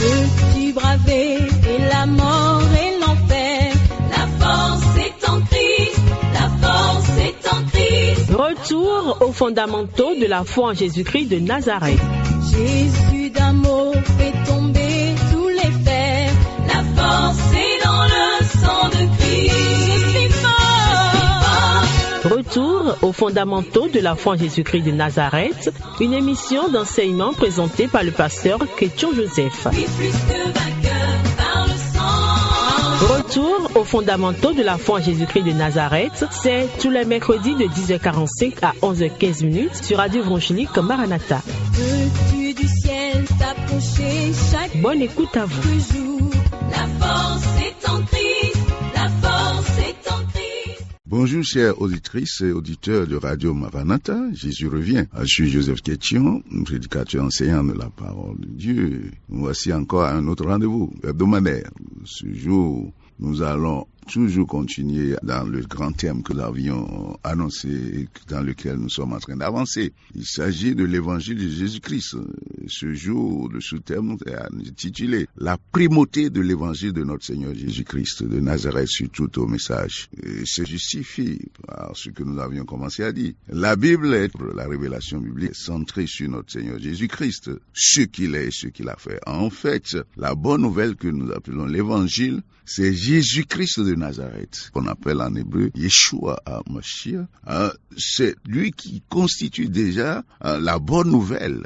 Peux-tu braver et la mort et l'enfer? La force est en Christ, la force est en Christ. Retour aux fondamentaux de la foi en Jésus-Christ de Nazareth. Jésus d'un mot fait tomber tous les fers. La force est dans le sang de Christ. Je suis fort. Retour aux fondamentaux de la foi en Jésus-Christ de Nazareth, une émission d'enseignement présentée par le pasteur Ketchon Joseph. Oui, plus que vainqueur par le sang. Retour aux fondamentaux de la foi en Jésus-Christ de Nazareth, c'est tous les mercredis de 10h45 à 11h15 sur Radio Évangélique Maranatha. Veux-tu du ciel t'approcher chaque Bonne écoute à vous. jour? La force est en Christ, la force est en Christ. Bonjour chères auditrices et auditeurs de Radio Maranatha, Jésus revient. Je suis Joseph Ketchion, prédicateur enseignant de la parole de Dieu. Nous voici encore à un autre rendez-vous hebdomadaire. Ce jour, nous allons toujours continuer dans le grand thème que nous avions annoncé et dans lequel nous sommes en train d'avancer. Il s'agit de l'évangile de Jésus-Christ. Ce jour, le sous-thème est intitulé « La primauté de l'évangile de notre Seigneur Jésus-Christ de Nazareth sur tout au message ». Et se justifie par ce que nous avions commencé à dire. La Bible est la révélation biblique centrée sur notre Seigneur Jésus-Christ, ce qu'il est et ce qu'il a fait. En fait, la bonne nouvelle que nous appelons l'évangile, c'est Jésus-Christ de Nazareth, qu'on appelle en hébreu Yeshua HaMashiach. C'est lui qui constitue déjà la bonne nouvelle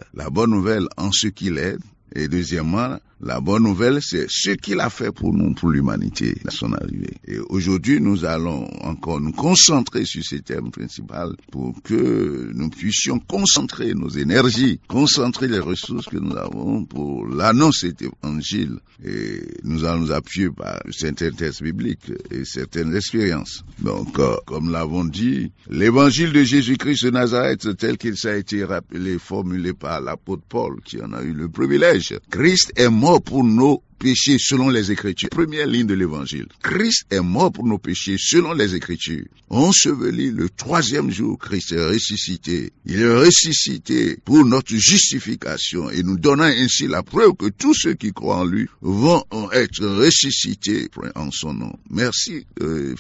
en ce qu'il est. Et deuxièmement, la bonne nouvelle, c'est ce qu'il a fait pour nous, pour l'humanité, à son arrivée. Et aujourd'hui, nous allons encore nous concentrer sur ces thèmes principaux pour que nous puissions concentrer nos énergies, concentrer les ressources que nous avons pour l'annonce de cet évangile. Et nous allons nous appuyer par certains textes bibliques et certaines expériences. Donc, comme l'avons dit, l'évangile de Jésus-Christ de Nazareth, tel qu'il a été rappelé, formulé par l'apôtre Paul, qui en a eu le privilège. Christ est mort pour nos péchés selon les Écritures. Première ligne de l'Évangile. Christ est mort pour nos péchés selon les Écritures. Enseveli le 3e jour, Christ est ressuscité. Il est ressuscité pour notre justification et nous donnant ainsi la preuve que tous ceux qui croient en lui vont être ressuscités en son nom. Merci,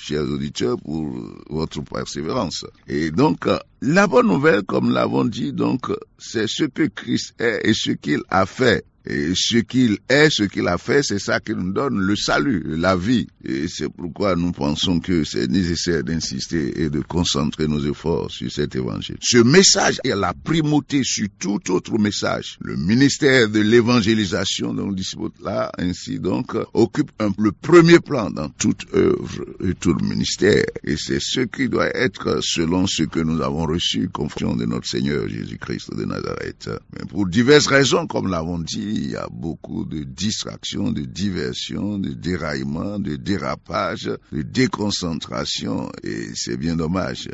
chers auditeurs, pour votre persévérance. Et donc, la bonne nouvelle, comme l'avons dit, donc, c'est ce que Christ est et ce qu'il a fait. Et ce qu'il est, ce qu'il a fait, c'est ça qui nous donne le salut, la vie. Et c'est pourquoi nous pensons que c'est nécessaire d'insister et de concentrer nos efforts sur cet évangile. Ce message est la primauté sur tout autre message. Le ministère de l'évangélisation, donc là, ainsi donc, occupe le premier plan dans toute œuvre et tout le ministère. Et c'est ce qui doit être selon ce que nous avons reçu, confiant de notre Seigneur Jésus-Christ de Nazareth. Mais pour diverses raisons, comme l'avons dit, il y a beaucoup de distractions, de diversions, de déraillements, de dérapages, de déconcentration et c'est bien dommage.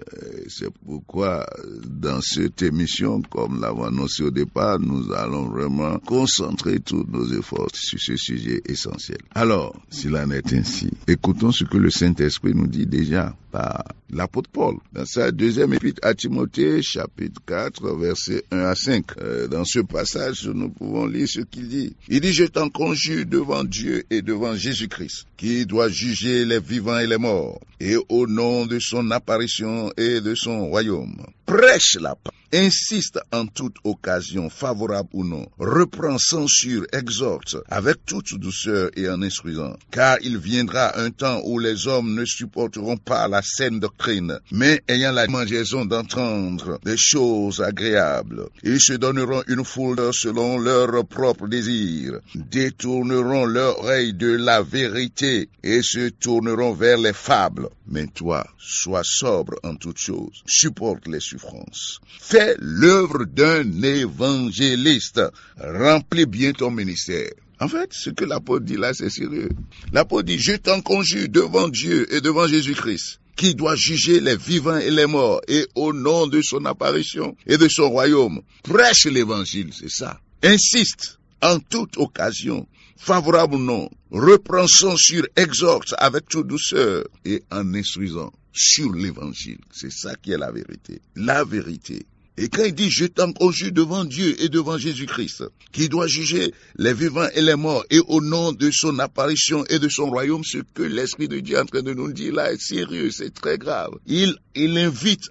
C'est pourquoi dans cette émission, comme l'avons annoncé au départ, nous allons vraiment concentrer tous nos efforts sur ce sujet essentiel. Alors, s'il en est ainsi, écoutons ce que le Saint-Esprit nous dit déjà par l'apôtre Paul dans sa deuxième épître à Timothée, chapitre 4, versets 1 à 5. Dans ce passage, nous pouvons lire ce qu'il dit. Il dit, je t'en conjure devant Dieu et devant Jésus-Christ, qui doit juger les vivants et les morts, et au nom de son apparition et de son royaume. Prêche la parole. Insiste en toute occasion, favorable ou non, reprend, censure, exhorte, avec toute douceur et en instruisant. Car il viendra un temps où les hommes ne supporteront pas la saine doctrine, mais ayant la démangeaison d'entendre des choses agréables. Ils se donneront une foule selon leurs propres désirs, détourneront leur oreille de la vérité et se tourneront vers les fables. Mais toi, sois sobre en toutes choses, supporte les souffrances. Fais l'œuvre d'un évangéliste. Remplis bien ton ministère. En fait, ce que l'apôtre dit là, c'est sérieux. L'apôtre dit, je t'en conjure devant Dieu et devant Jésus-Christ, qui doit juger les vivants et les morts, et au nom de son apparition et de son royaume. Prêche l'évangile, c'est ça. Insiste en toute occasion, favorable ou non, reprend, censure, exhorte avec toute douceur et en instruisant sur l'évangile. C'est ça qui est la vérité. La vérité. Et quand il dit « Je t'en conjure devant Dieu et devant Jésus-Christ, qui doit juger les vivants et les morts, et au nom de son apparition et de son royaume, ce que l'Esprit de Dieu est en train de nous dire là est sérieux, c'est très grave. » Il invite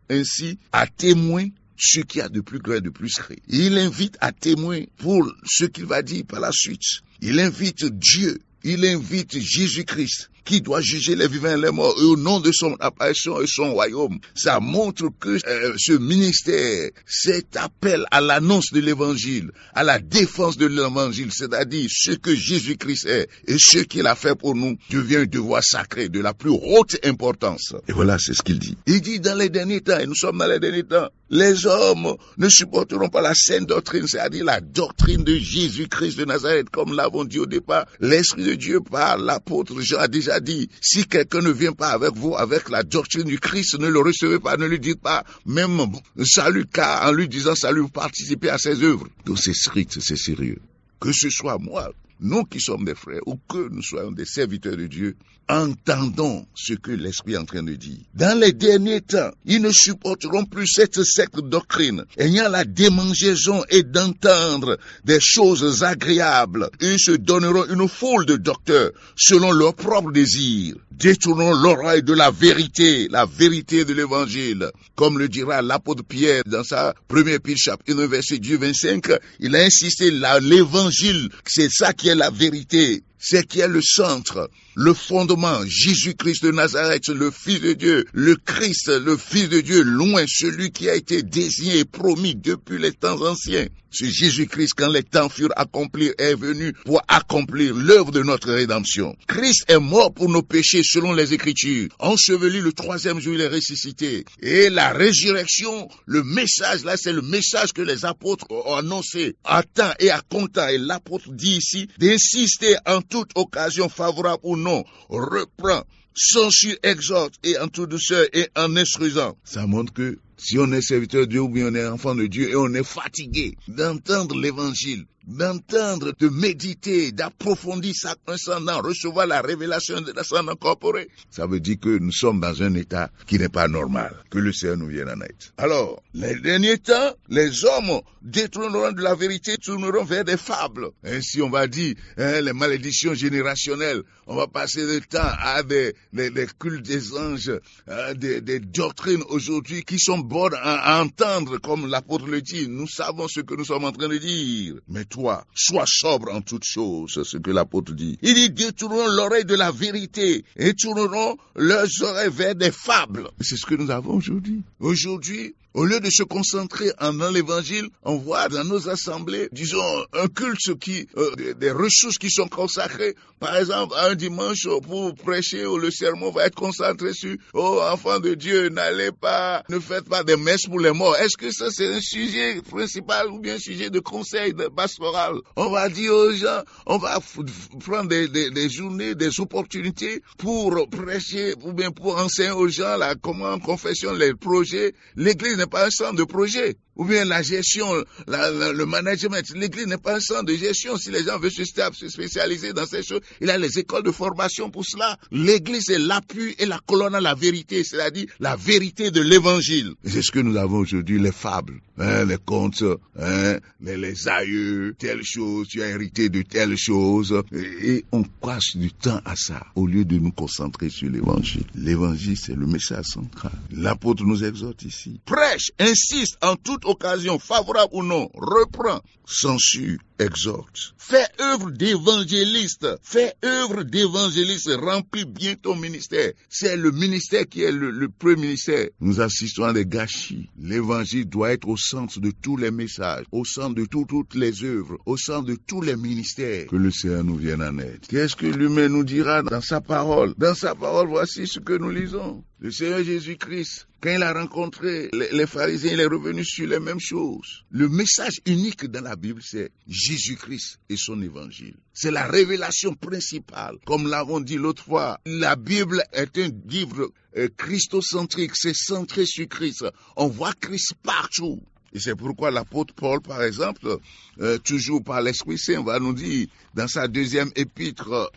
ainsi à témoin ce qu'il y a de plus grand et de plus secret. Il invite à témoin pour ce qu'il va dire par la suite. Il invite Dieu, il invite Jésus-Christ, qui doit juger les vivants et les morts, et au nom de son apparition et son royaume. Ça montre que ce ministère, cet appel à l'annonce de l'évangile, à la défense de l'évangile, c'est-à-dire ce que Jésus-Christ est et ce qu'il a fait pour nous, devient un devoir sacré de la plus haute importance. Et voilà, c'est ce qu'il dit. Il dit dans les derniers temps, et nous sommes dans les derniers temps, les hommes ne supporteront pas la saine doctrine, c'est-à-dire la doctrine de Jésus-Christ de Nazareth, comme l'avons dit au départ. L'Esprit de Dieu par l'apôtre Jean a déjà dit, si quelqu'un ne vient pas avec vous, avec la doctrine du Christ, ne le recevez pas, ne lui dites pas même salut, car en lui disant salut, vous participez à ses œuvres. Donc c'est strict, c'est sérieux. Que ce soit moi, nous qui sommes des frères, ou que nous soyons des serviteurs de Dieu, entendons ce que l'Esprit est en train de dire. Dans les derniers temps, ils ne supporteront plus cette secte doctrine, ayant la démangeaison et d'entendre des choses agréables. Ils se donneront une foule de docteurs selon leurs propres désirs, détournant l'oreille de la vérité de l'évangile. Comme le dira l'apôtre Pierre dans sa première épître, chapitre 1, verset 25, il a insisté, l'évangile, c'est ça qui est la vérité. C'est qui est le centre, le fondement, Jésus-Christ de Nazareth, le Fils de Dieu, le Christ, le Fils de Dieu, loin, celui qui a été désigné et promis depuis les temps anciens. C'est Jésus-Christ, quand les temps furent accomplis, est venu pour accomplir l'œuvre de notre rédemption. Christ est mort pour nos péchés selon les Écritures. Enseveli le 3e jour, il est ressuscité. Et la résurrection, le message là, c'est le message que les apôtres ont annoncé à temps et à comptant. Et l'apôtre dit ici d'insister en toute occasion favorable ou non, reprend, censure, exhorte et en toute douceur et en instruisant. Ça montre que si on est serviteur de Dieu ou bien on est enfant de Dieu et on est fatigué d'entendre l'évangile, d'entendre, de méditer, d'approfondir ça concernant, recevoir la révélation de la sang incorporée, ça veut dire que nous sommes dans un état qui n'est pas normal, que le Seigneur nous vienne en aide. Alors, les derniers temps, les hommes détourneront de la vérité, tourneront vers des fables. Ainsi, on va dire, les malédictions générationnelles, on va passer le temps à des cultes des anges, des doctrines aujourd'hui qui sont bonnes à entendre, comme l'apôtre le dit. Nous savons ce que nous sommes en train de dire. Mais toi, sois sobre en toutes choses, c'est ce que l'apôtre dit. Il dit, détourneront l'oreille de la vérité et tourneront leurs oreilles vers des fables. C'est ce que nous avons aujourd'hui. Aujourd'hui, au lieu de se concentrer dans l'évangile, on voit dans nos assemblées, disons, un culte des ressources qui sont consacrées. Par exemple, un dimanche, pour prêcher, le sermon va être concentré sur, enfants de Dieu, ne faites pas des messes pour les morts. Est-ce que ça, c'est un sujet principal ou bien un sujet de conseil, de pastoral? On va dire aux gens, on va prendre des journées, des opportunités pour prêcher ou bien pour enseigner aux gens comment confession, les projets. L'église n'est pas un centre de projet. Ou bien la gestion, le management. L'église n'est pas un centre de gestion. Si les gens veulent se spécialiser dans ces choses, il y a les écoles de formation pour cela. L'église est l'appui et la colonne à la vérité, c'est-à-dire la vérité de l'évangile. Et c'est ce que nous avons aujourd'hui, les fables, les contes, les aïeux, telle chose, tu as hérité de telle chose. Et on passe du temps à ça, au lieu de nous concentrer sur l'évangile. L'évangile, c'est le message central. L'apôtre nous exhorte ici. Prêche, insiste en toute occasion, favorable ou non, reprend, censure, exhorte. Fais œuvre d'évangéliste, remplis bien ton ministère. C'est le ministère qui est le premier ministère. Nous assistons à des gâchis. L'évangile doit être au centre de tous les messages, au centre de toutes les œuvres, au centre de tous les ministères. Que le Seigneur nous vienne en aide. Qu'est-ce que l'humain nous dira dans sa parole? Dans sa parole, voici ce que nous lisons. Le Seigneur Jésus-Christ, quand il a rencontré les pharisiens, il est revenu sur les mêmes choses. Le message unique dans la Bible, c'est Jésus-Christ et son évangile. C'est la révélation principale. Comme l'avons dit l'autre fois, la Bible est un livre christocentrique, c'est centré sur Christ. On voit Christ partout. Et c'est pourquoi l'apôtre Paul, par exemple, toujours par l'Esprit Saint, va nous dire dans sa deuxième épître,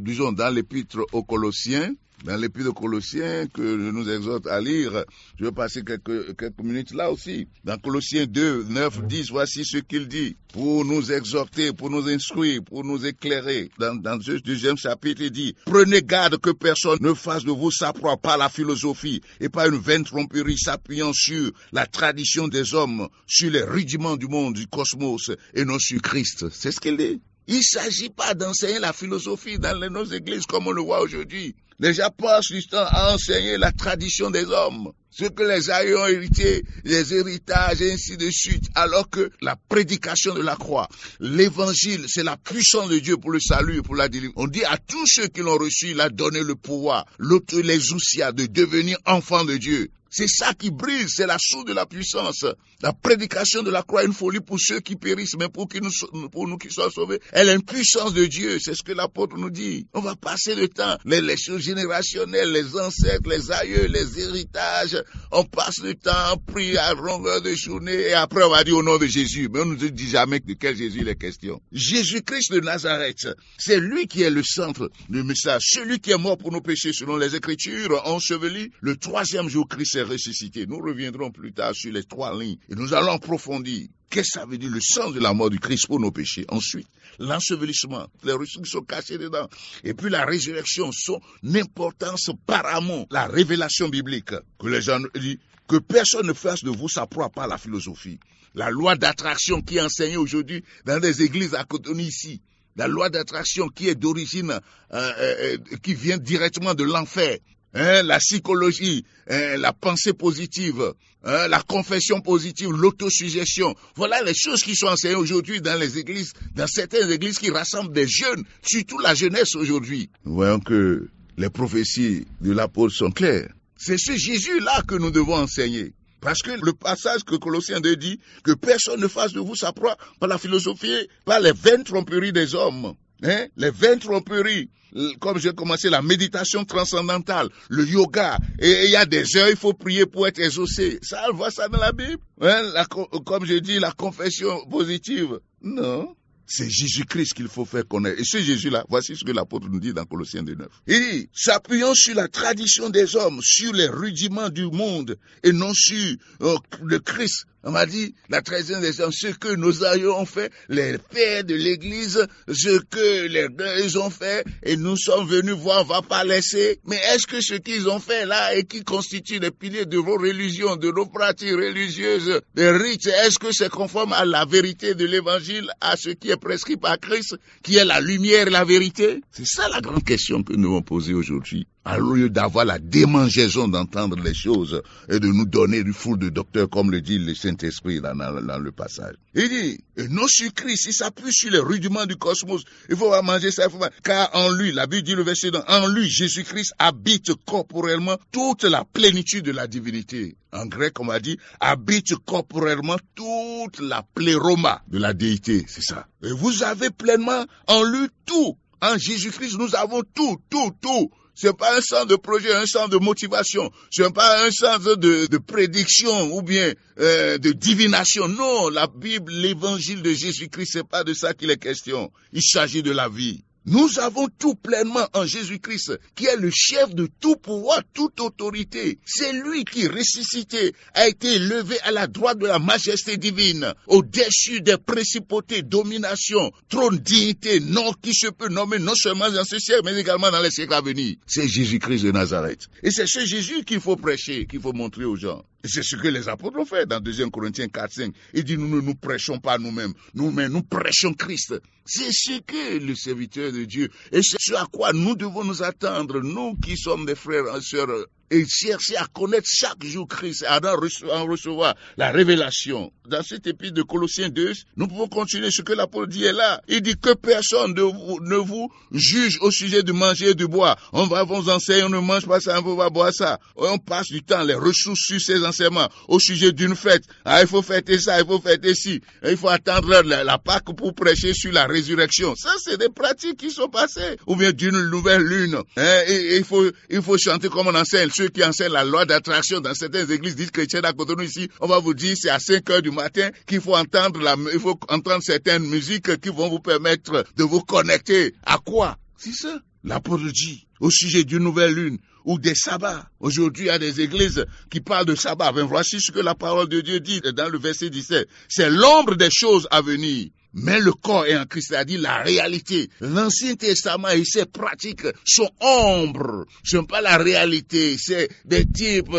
disons dans l'épître aux Colossiens, dans l'épître de Colossiens que je nous exhorte à lire. Je vais passer quelques minutes là aussi. Dans Colossiens 2, 9, 10, voici ce qu'il dit. Pour nous exhorter, pour nous instruire, pour nous éclairer. Dans ce deuxième chapitre, il dit, prenez garde que personne ne fasse de vous sa proie par la philosophie et par une vaine tromperie s'appuyant sur la tradition des hommes, sur les rudiments du monde, du cosmos et non sur Christ. C'est ce qu'il dit. Il ne s'agit pas d'enseigner la philosophie dans nos églises comme on le voit aujourd'hui. Les gens passent du temps à enseigner la tradition des hommes, ce que les aïeux ont hérité, les héritages et ainsi de suite, alors que la prédication de la croix, l'évangile, c'est la puissance de Dieu pour le salut et pour la délivrance. On dit à tous ceux qui l'ont reçu, il a donné le pouvoir, les ousia, de devenir enfants de Dieu. C'est ça qui brise, c'est la source de la puissance. La prédication de la croix est une folie pour ceux qui périssent, mais pour nous qui sommes sauvés, elle est une puissance de Dieu. C'est ce que l'apôtre nous dit. On va passer le temps, les choses générationnelles, les ancêtres, les aïeux, les héritages. On passe le temps, on prie à longueur de journée, et après on va dire au nom de Jésus. Mais on ne nous dit jamais de quel Jésus il est question. Jésus-Christ de Nazareth, c'est lui qui est le centre du message. Celui qui est mort pour nos péchés selon les Écritures, enseveli, le troisième jour Christ est ressuscité. Nous reviendrons plus tard sur les 3 lignes et nous allons approfondir. Qu'est-ce que ça veut dire le sens de la mort du Christ pour nos péchés? Ensuite, l'ensevelissement, les ressources qui sont cachées dedans. Et puis la résurrection, son importance par amont, la révélation biblique. Que les gens disent que personne ne fasse de vous sa proie par la philosophie. La loi d'attraction qui est enseignée aujourd'hui dans des églises à Cotonou ici. La loi d'attraction qui est d'origine, qui vient directement de l'enfer. La psychologie, la pensée positive, la confession positive, l'autosuggestion. Voilà les choses qui sont enseignées aujourd'hui dans les églises, dans certaines églises qui rassemblent des jeunes, surtout la jeunesse aujourd'hui. Nous voyons que les prophéties de l'apôtre sont claires. C'est ce Jésus-là que nous devons enseigner. Parce que le passage que Colossiens 2 dit, que personne ne fasse de vous sa proie par la philosophie, par les vaines tromperies des hommes. Les vaines tromperies. Comme j'ai commencé la méditation transcendantale, le yoga, et il y a des heures, il faut prier pour être exaucé. Ça, on voit ça dans la Bible. Comme je dis, la confession positive. Non. C'est Jésus-Christ qu'il faut faire connaître. Et ce Jésus-là, voici ce que l'apôtre nous dit dans Colossiens 2.9. Il dit, s'appuyant sur la tradition des hommes, sur les rudiments du monde, et non sur le Christ. On m'a dit, la tradition des hommes, ce que nos aïeux ont fait, les pères de l'église, ce que les deux ont fait, et nous sommes venus voir, on va pas laisser. Mais est-ce que ce qu'ils ont fait là, et qui constitue les piliers de vos religions, de nos pratiques religieuses, des rites, est-ce que c'est conforme à la vérité de l'évangile, à ce qui est prescrit par Christ, qui est la lumière et la vérité? C'est ça la grande question que nous devons poser aujourd'hui. Au lieu d'avoir la démangeaison d'entendre les choses et de nous donner du foule de docteurs, comme le dit le Saint-Esprit dans le passage. Il dit, et non sur Christ, il s'appuie sur les rudiments du cosmos. Il faut pas manger ça, car en lui, la Bible dit le verset 2, en lui, Jésus-Christ habite corporellement toute la plénitude de la divinité. En grec, on va dire, habite corporellement toute la pléroma de la déité. C'est ça. Et vous avez pleinement en lui tout. En Jésus-Christ, nous avons tout. C'est pas un sens de projet, un sens de motivation. C'est pas un sens de prédiction ou bien de divination. Non, la Bible, l'évangile de Jésus-Christ, c'est pas de ça qu'il est question. Il s'agit de la vie. Nous avons tout pleinement en Jésus-Christ, qui est le chef de tout pouvoir, toute autorité. C'est lui qui, ressuscité, a été élevé à la droite de la majesté divine, au-dessus des principautés, dominations, trône, dignité, nom qui se peut nommer non seulement dans ce siècle, mais également dans les siècles à venir. C'est Jésus-Christ de Nazareth. Et c'est ce Jésus qu'il faut prêcher, qu'il faut montrer aux gens. Et c'est ce que les apôtres ont fait dans 2 Corinthiens 4-5. Il dit, nous ne nous prêchons pas nous-mêmes, mais nous prêchons Christ. C'est ce que le serviteur de Dieu, et c'est ce à quoi nous devons nous attendre, nous qui sommes des frères et sœurs, et chercher à connaître chaque jour Christ, à en recevoir la révélation. Dans cet épître de Colossiens 2, nous pouvons continuer ce que l'apôtre dit est là. Il dit que personne ne vous juge au sujet de manger et de boire. On va vous enseigner, on ne mange pas ça, on va boire ça. On passe du temps, les ressources sur ces enseignements, au sujet d'une fête. Il faut fêter ça, il faut fêter ci. Il faut attendre la Pâque pour prêcher sur la résurrection. Ça, c'est des pratiques qui sont passées. Ou bien d'une nouvelle lune. Il faut chanter comme on enseigne. Ceux qui enseignent la loi d'attraction dans certaines églises dites chrétiennes à Cotonou ici, on va vous dire c'est à 5 heures du matin qu'il faut entendre certaines musiques qui vont vous permettre de vous connecter. À quoi? C'est ça. L'apôtre dit, au sujet d'une nouvelle lune ou des sabbats. Aujourd'hui, il y a des églises qui parlent de sabbat. Ben, voici ce que la parole de Dieu dit dans le verset 17. C'est l'ombre des choses à venir. Mais le corps est en Christ, c'est-à-dire la réalité. L'Ancien Testament et ses pratiques sont ombres. Ce n'est pas la réalité. C'est des types,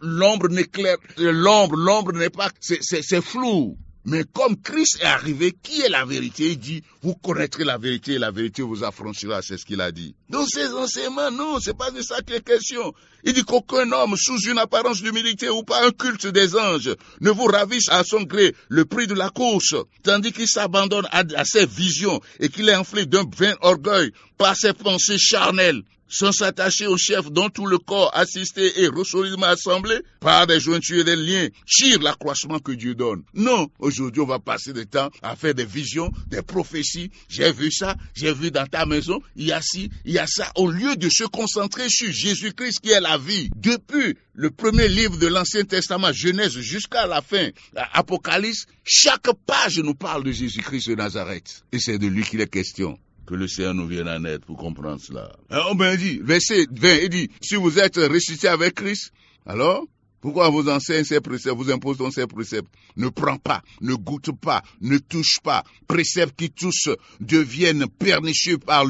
l'ombre n'éclaire, l'ombre n'est pas, c'est flou. Mais comme Christ est arrivé, qui est la vérité? Il dit, vous connaîtrez la vérité et la vérité vous affranchira, c'est ce qu'il a dit. Donc ces enseignements, non, c'est pas de ça qu'il est question. Il dit qu'aucun homme, sous une apparence d'humilité ou pas un culte des anges, ne vous ravisse à son gré le prix de la course, tandis qu'il s'abandonne à ses visions et qu'il est enflé d'un vain orgueil par ses pensées charnelles, sans s'attacher au chef dont tout le corps assisté et solidement assemblé par des jointures et des liens tire l'accroissement que Dieu donne. Non, aujourd'hui on va passer du temps à faire des visions, des prophéties. J'ai vu ça, j'ai vu dans ta maison, il y a ci, il y a ça. Au lieu de se concentrer sur Jésus-Christ qui est la vie. Depuis le premier livre de l'Ancien Testament, Genèse, jusqu'à la fin, Apocalypse, chaque page nous parle de Jésus-Christ de Nazareth. Et c'est de lui qu'il est question. Que le Seigneur nous vienne en aide pour comprendre cela. On ben dit, verset 20, il dit, si vous êtes ressuscité avec Christ, alors, pourquoi vous enseignez ces préceptes, vous imposez ces préceptes? Ne prends pas, ne goûte pas, ne touche pas. Préceptes qui tous deviennent pernicieux par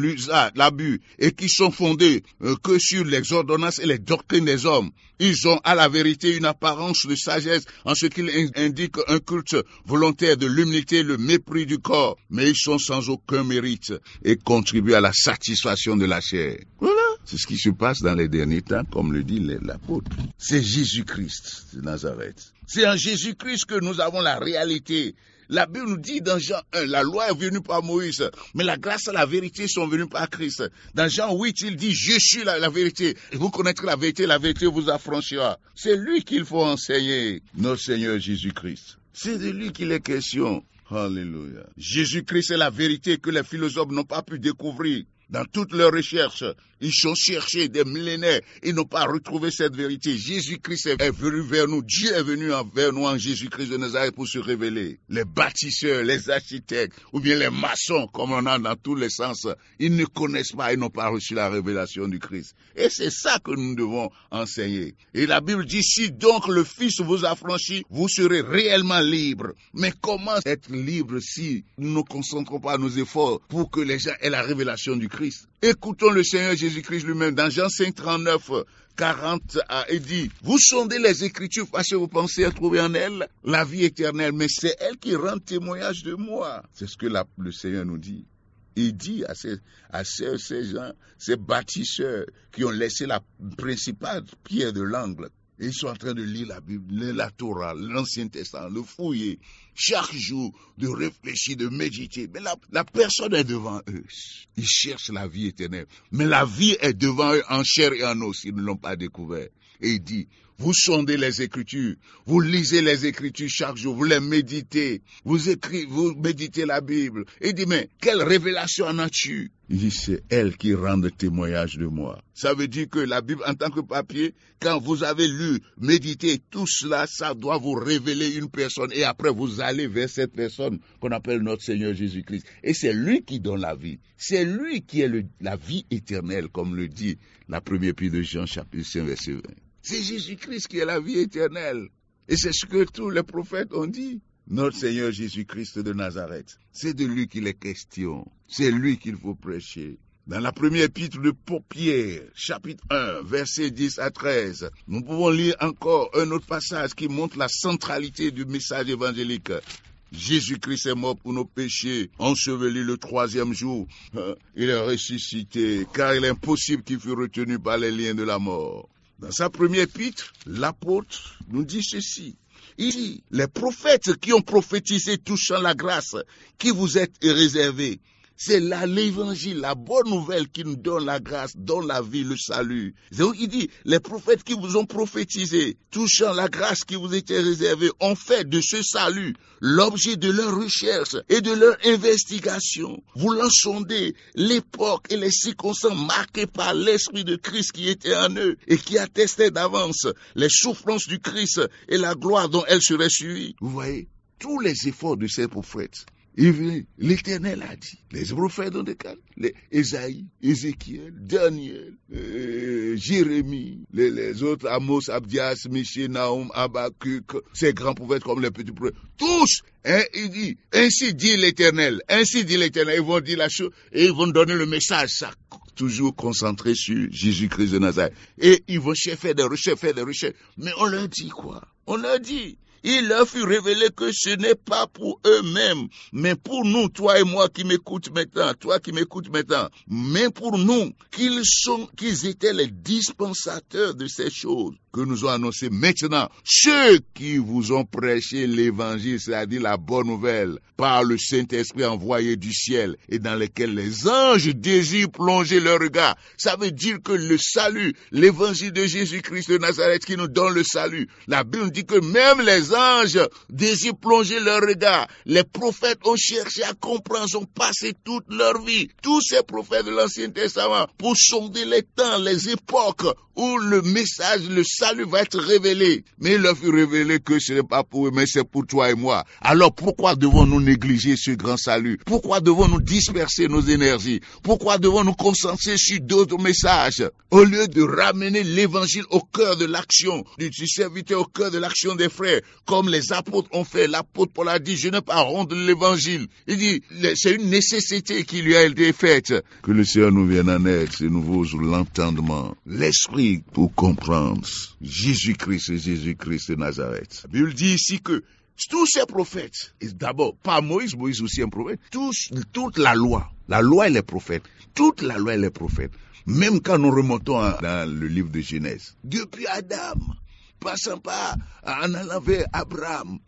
l'abus et qui sont fondés que sur les ordonnances et les doctrines des hommes. Ils ont à la vérité une apparence de sagesse en ce qu'ils indiquent un culte volontaire de l'humilité, le mépris du corps. Mais ils sont sans aucun mérite et contribuent à la satisfaction de la chair. Voilà. C'est ce qui se passe dans les derniers temps, comme le dit l'apôtre. C'est Jésus-Christ de Nazareth. C'est en Jésus-Christ que nous avons la réalité. La Bible nous dit dans Jean 1, la loi est venue par Moïse, mais la grâce et la vérité sont venues par Christ. Dans Jean 8, il dit, je suis la vérité. Et vous connaîtrez la vérité vous affranchira. C'est lui qu'il faut enseigner, notre Seigneur Jésus-Christ. C'est de lui qu'il est question. Alléluia. Jésus-Christ est la vérité que les philosophes n'ont pas pu découvrir. Dans toutes leurs recherches, ils ont cherché des millénaires, ils n'ont pas retrouvé cette vérité. Jésus-Christ est venu vers nous, Dieu est venu vers nous en Jésus-Christ de Nazareth pour se révéler. Les bâtisseurs, les architectes, ou bien les maçons, comme on a dans tous les sens, ils ne connaissent pas, ils n'ont pas reçu la révélation du Christ. Et c'est ça que nous devons enseigner. Et la Bible dit, si donc le Fils vous affranchit, vous serez réellement libre. Mais comment être libre si nous ne concentrons pas nos efforts pour que les gens aient la révélation du Christ? Écoutons le Seigneur Jésus-Christ lui-même dans Jean 5, 39, 40, il dit, vous sondez les Écritures parce que vous pensez trouver en elles la vie éternelle, mais c'est elle qui rend témoignage de moi. C'est ce que le Seigneur nous dit. Il dit à ces gens, ces bâtisseurs qui ont laissé la principale pierre de l'angle. Et ils sont en train de lire la Bible, la Torah, l'Ancien Testament, le fouiller, chaque jour, de réfléchir, de méditer. Mais la personne est devant eux. Ils cherchent la vie éternelle. Mais la vie est devant eux en chair et en os. Ils ne l'ont pas découvert. Et il dit, vous sondez les Écritures, vous lisez les Écritures chaque jour, vous les méditez, vous méditez la Bible. Et il dit, mais quelle révélation en as-tu? Il dit, c'est elle qui rend le témoignage de moi. Ça veut dire que la Bible, en tant que papier, quand vous avez lu, médité, tout cela, ça doit vous révéler une personne. Et après, vous allez vers cette personne qu'on appelle notre Seigneur Jésus-Christ. Et c'est lui qui donne la vie. C'est lui qui est la vie éternelle, comme le dit la première épître de Jean, chapitre 5, verset 20. C'est Jésus-Christ qui est la vie éternelle. Et c'est ce que tous les prophètes ont dit. Notre Seigneur Jésus-Christ de Nazareth. C'est de lui qu'il est question. C'est lui qu'il faut prêcher. Dans la première épître de Pierre, chapitre 1, versets 10 à 13, nous pouvons lire encore un autre passage qui montre la centralité du message évangélique. Jésus-Christ est mort pour nos péchés, enseveli le 3e jour. Il est ressuscité, car il est impossible qu'il fût retenu par les liens de la mort. Dans sa première épître, l'apôtre nous dit ceci. Il dit, les prophètes qui ont prophétisé touchant la grâce qui vous est réservée, c'est là l'évangile, la bonne nouvelle qui nous donne la grâce, donne la vie, le salut. Donc il dit, les prophètes qui vous ont prophétisé, touchant la grâce qui vous était réservée, ont fait de ce salut l'objet de leur recherche et de leur investigation, voulant sonder l'époque et les circonstances marquées par l'Esprit de Christ qui était en eux et qui attestait d'avance les souffrances du Christ et la gloire dont elles seraient suivies. Vous voyez, tous les efforts de ces prophètes L'Éternel a dit. Les prophètes ont déclaré. Ésaïe, Ézéchiel, Daniel, Jérémie, les autres, Amos, Abdias, Michée, Naoum, Habakkuk, ces grands prophètes comme les petits prophètes. Tous, il dit, ainsi dit l'Éternel. Ils vont dire la chose et ils vont donner le message. Ça, toujours concentré sur Jésus-Christ de Nazareth. Et ils vont faire des recherches. Mais on leur dit quoi? Il leur fut révélé que ce n'est pas pour eux-mêmes, mais pour nous, toi et moi qui m'écoutes maintenant, mais pour nous, qu'ils étaient les dispensateurs de ces choses que nous ont annoncées maintenant. Ceux qui vous ont prêché l'évangile, c'est-à-dire la bonne nouvelle, par le Saint-Esprit envoyé du ciel et dans lesquels les anges désirent plonger leur regard. Ça veut dire que le salut, l'évangile de Jésus-Christ de Nazareth qui nous donne le salut. La Bible dit que même les anges désirent plonger leur regard. Les prophètes ont cherché à comprendre, ont passé toute leur vie, tous ces prophètes de l'Ancien Testament, pour sonder les temps, les époques où le message, le salut va être révélé. Mais il leur fut révélé que ce n'est pas pour eux, mais c'est pour toi et moi. Alors pourquoi devons-nous négliger ce grand salut? Pourquoi devons-nous disperser nos énergies? Pourquoi devons-nous concentrer sur d'autres messages? Au lieu de ramener l'évangile au cœur de l'action, du serviteur au cœur de l'action des frères, comme les apôtres ont fait. L'apôtre Paul a dit, je n'ai pas honte de l'évangile. Il dit, c'est une nécessité qui lui a été faite. Que le Seigneur nous vienne en aide, c'est nouveau sur l'entendement, l'esprit pour comprendre Jésus-Christ de Nazareth. La Bible dit ici que tous ces prophètes, et d'abord, pas Moïse aussi un prophète, toute la loi et les prophètes, même quand nous remontons dans le livre de Genèse, depuis Adam, passant par en allant vers Abraham,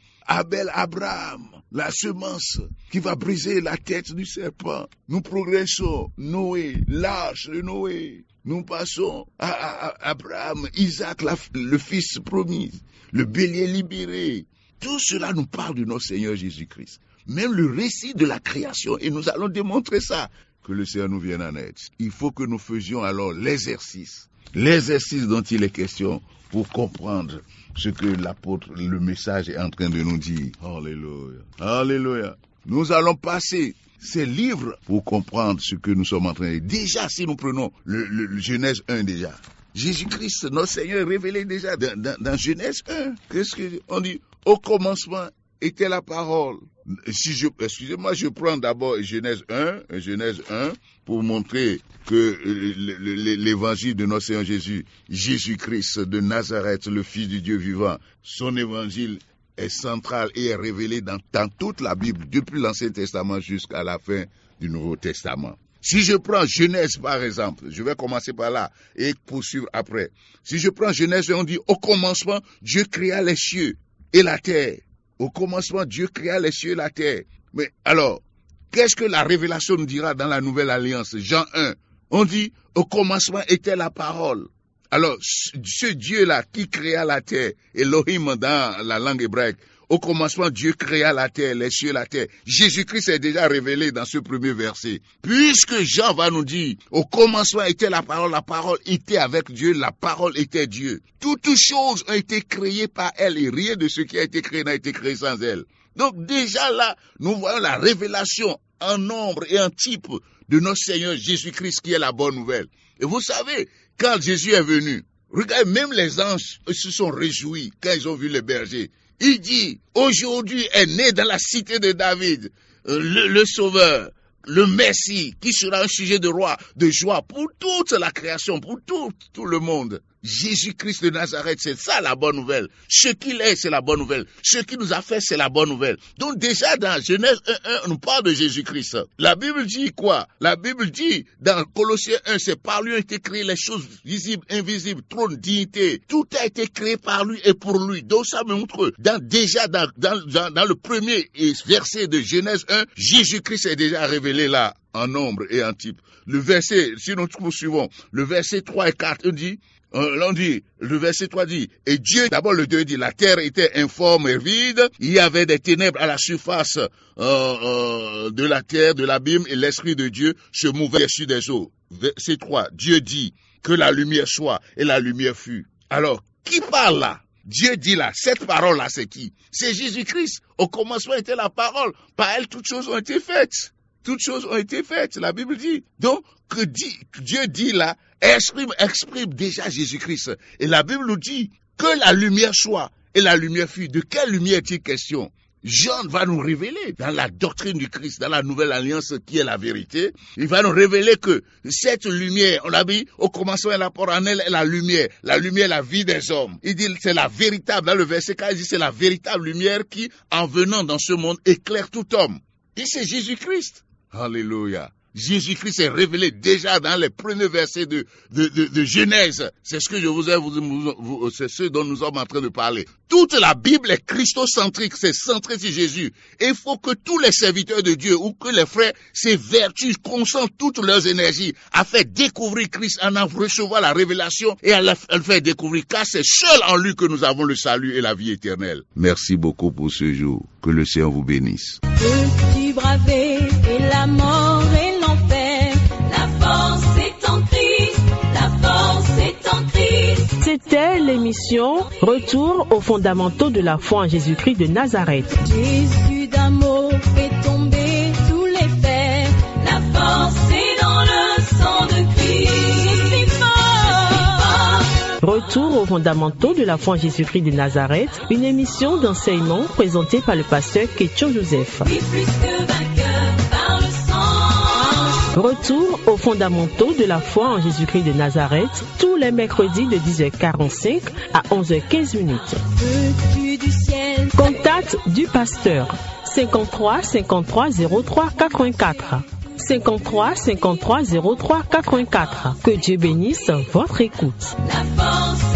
la semence qui va briser la tête du serpent. Nous progressons, Noé, l'arche de Noé. Nous passons à Abraham, Isaac, le fils promis, le bélier libéré. Tout cela nous parle de notre Seigneur Jésus-Christ. Même le récit de la création, et nous allons démontrer ça, que le Seigneur nous vienne en aide. Il faut que nous faisions alors l'exercice dont il est question pour comprendre ce que l'apôtre, le message est en train de nous dire. Alléluia. Alléluia. Nous allons passer ces livres pour comprendre ce que nous sommes en train de dire. Déjà, si nous prenons le Genèse 1 déjà, Jésus-Christ, notre Seigneur, est révélé déjà dans Genèse 1. Qu'est-ce qu'on dit? Au commencement était la parole. Excusez-moi, je prends d'abord Genèse 1 pour montrer que l'évangile de notre Seigneur Jésus-Christ de Nazareth, le Fils du Dieu vivant, son évangile est central et est révélé dans toute la Bible, depuis l'Ancien Testament jusqu'à la fin du Nouveau Testament. Si je prends Genèse par exemple, je vais commencer par là et poursuivre après. Si je prends Genèse, on dit au commencement, Dieu créa les cieux et la terre. Au commencement, Dieu créa les cieux et la terre. Mais alors, qu'est-ce que la révélation nous dira dans la Nouvelle Alliance? Jean 1, on dit au commencement était la parole. Alors, ce Dieu-là qui créa la terre, Elohim dans la langue hébraïque, au commencement, Dieu créa la terre, les cieux et la terre. Jésus-Christ est déjà révélé dans ce premier verset. Puisque Jean va nous dire, au commencement était la parole était avec Dieu, la parole était Dieu. Toutes choses ont été créées par elle et rien de ce qui a été créé n'a été créé sans elle. Donc déjà là, nous voyons la révélation en nombre et en type de notre Seigneur Jésus-Christ qui est la bonne nouvelle. Et vous savez, quand Jésus est venu, regardez, même les anges se sont réjouis quand ils ont vu les bergers. Il dit, aujourd'hui est né dans la cité de David, le Sauveur, le Messie, qui sera un sujet de joie pour toute la création, pour tout le monde. Jésus-Christ de Nazareth, c'est ça la bonne nouvelle. Ce qu'il est, c'est la bonne nouvelle. Ce qu'il nous a fait, c'est la bonne nouvelle. Donc déjà dans Genèse 1, on nous parle de Jésus-Christ. La Bible dit quoi? La Bible dit dans Colossiens 1, c'est par lui ont été créées les choses visibles, invisibles, trône, dignité. Tout a été créé par lui et pour lui. Donc ça me montre, dans le premier verset de Genèse 1, Jésus-Christ est déjà révélé là, en nombre et en type. Le verset, si nous poursuivons, le verset 3 et 4, le verset 3 dit, et Dieu, d'abord le 2 dit, la terre était informe et vide, il y avait des ténèbres à la surface de la terre, de l'abîme, et l'Esprit de Dieu se mouvait au-dessus des eaux. Verset 3, Dieu dit que la lumière soit, et la lumière fut. Alors, qui parle là? Dieu dit là, cette parole-là, c'est qui? C'est Jésus-Christ. Au commencement était la parole. Par elle, toutes choses ont été faites. Toutes choses ont été faites, la Bible dit. Donc, Dieu dit là, exprime déjà Jésus-Christ. Et la Bible nous dit que la lumière soit, et la lumière fut. De quelle lumière est-il question? Jean va nous révéler dans la doctrine du Christ, dans la nouvelle alliance qui est la vérité. Il va nous révéler que cette lumière, on l'a dit, au commencement, elle apporte en elle la lumière, la vie des hommes. Il dit c'est la véritable, dans le verset 4, il dit c'est la véritable lumière qui, en venant dans ce monde, éclaire tout homme. Et c'est Jésus-Christ. Alléluia. Jésus-Christ est révélé déjà dans les premiers versets de Genèse. C'est ce que c'est ce dont nous sommes en train de parler. Toute la Bible est christocentrique, c'est centré sur Jésus. Et il faut que tous les serviteurs de Dieu ou que les frères s'évertuent, concentrent toutes leurs énergies à faire découvrir Christ, à en recevoir la révélation et à le faire découvrir, car c'est seul en lui que nous avons le salut et la vie éternelle. Merci beaucoup pour ce jour. Que le Seigneur vous bénisse. Peux-tu braver et la mort et l'enfer? La force est en Christ, la force est en Christ. C'était l'émission Retour aux fondamentaux de la foi en Jésus-Christ de Nazareth. Jésus d'amour fait tomber tous les fers. La force est dans le sang de Christ. Je suis fort. Retour aux fondamentaux de la foi en Jésus-Christ de Nazareth, une émission d'enseignement présentée par le pasteur Ketcho Joseph. Oui, plus que vainqueur par le sang. Retour aux fondamentaux de la foi en Jésus-Christ de Nazareth, tous les mercredis de 10h45 à 11h15. Veux-tu du ciel? Contact du pasteur 53 53 03 84. 53 53 03 84. Que Dieu bénisse votre écoute. La force